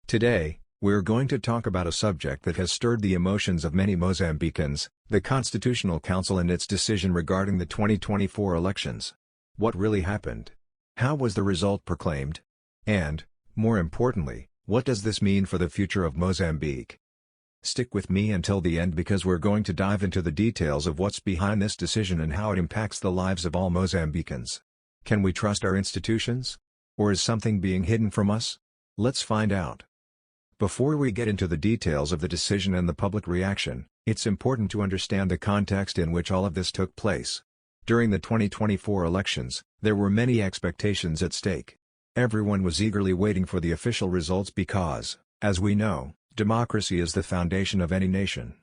Today, we're going to talk about a subject that has stirred the emotions of many Mozambicans, the Constitutional Council and its decision regarding the 2024 elections. What really happened? How was the result proclaimed? And, more importantly, what does this mean for the future of Mozambique? Stick with me until the end because we're going to dive into the details of what's behind this decision and how it impacts the lives of all Mozambicans. Can we trust our institutions? Or is something being hidden from us? Let's find out. Before we get into the details of the decision and the public reaction, it's important to understand the context in which all of this took place. During the 2024 elections, there were many expectations at stake. Everyone was eagerly waiting for the official results because, as we know, democracy is the foundation of any nation.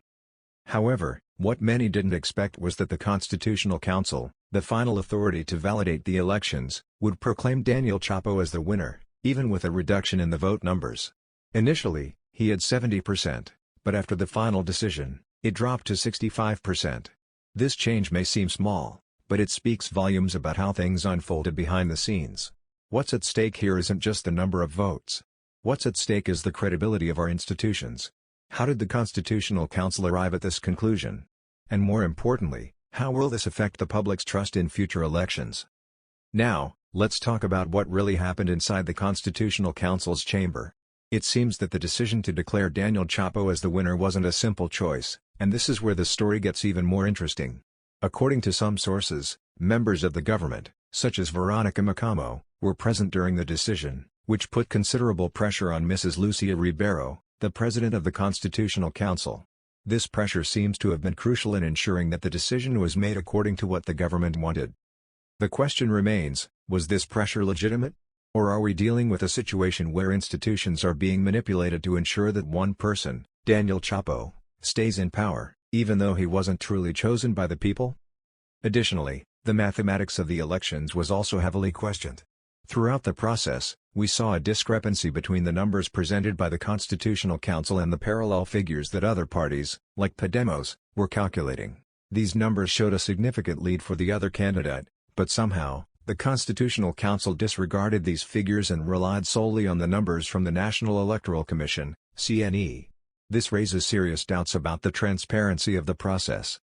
However, what many didn't expect was that the Constitutional Council, the final authority to validate the elections, would proclaim Daniel Chapo as the winner, even with a reduction in the vote numbers. Initially, he had 70%, but after the final decision, it dropped to 65%. This change may seem small, but it speaks volumes about how things unfolded behind the scenes. What's at stake here isn't just the number of votes. What's at stake is the credibility of our institutions. How did the Constitutional Council arrive at this conclusion? And more importantly, how will this affect the public's trust in future elections? Now, let's talk about what really happened inside the Constitutional Council's chamber. It seems that the decision to declare Daniel Chapo as the winner wasn't a simple choice, and this is where the story gets even more interesting. According to some sources, members of the government, such as Veronica Macamo, were present during the decision, which put considerable pressure on Mrs. Lucia Ribeiro, the president of the Constitutional Council. This pressure seems to have been crucial in ensuring that the decision was made according to what the government wanted. The question remains, was this pressure legitimate? Or are we dealing with a situation where institutions are being manipulated to ensure that one person, Daniel Chapo, stays in power, even though he wasn't truly chosen by the people? Additionally, the mathematics of the elections was also heavily questioned. Throughout the process, we saw a discrepancy between the numbers presented by the Constitutional Council and the parallel figures that other parties, like Podemos, were calculating. These numbers showed a significant lead for the other candidate, but somehow, the Constitutional Council disregarded these figures and relied solely on the numbers from the National Electoral Commission, CNE. This raises serious doubts about the transparency of the process.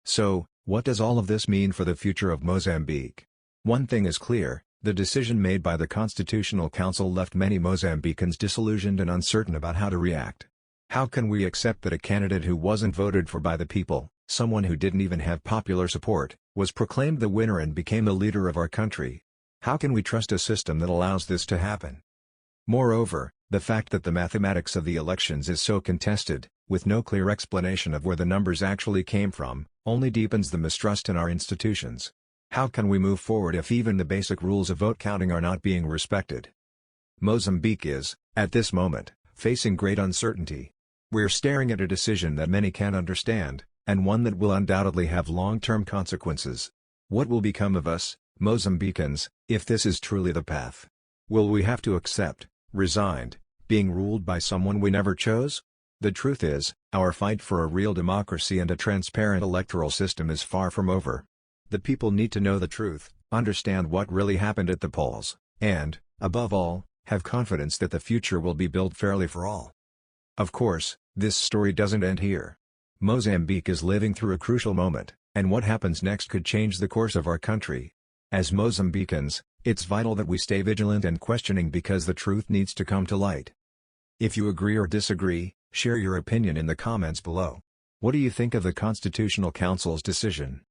So, what does all of this mean for the future of Mozambique? One thing is clear, the decision made by the Constitutional Council left many Mozambicans disillusioned and uncertain about how to react. How can we accept that a candidate who wasn't voted for by the people, someone who didn't even have popular support, was proclaimed the winner and became the leader of our country? How can we trust a system that allows this to happen? Moreover, the fact that the mathematics of the elections is so contested, with no clear explanation of where the numbers actually came from, only deepens the mistrust in our institutions. How can we move forward if even the basic rules of vote counting are not being respected? Mozambique is, at this moment, facing great uncertainty. We're staring at a decision that many can't understand, and one that will undoubtedly have long-term consequences. What will become of us, Mozambicans, if this is truly the path? Will we have to accept, resigned, being ruled by someone we never chose? The truth is, our fight for a real democracy and a transparent electoral system is far from over. The people need to know the truth, understand what really happened at the polls, and, above all, have confidence that the future will be built fairly for all. Of course, this story doesn't end here. Mozambique is living through a crucial moment, and what happens next could change the course of our country. As Mozambicans, it's vital that we stay vigilant and questioning because the truth needs to come to light. If you agree or disagree, share your opinion in the comments below. What do you think of the Constitutional Council's decision?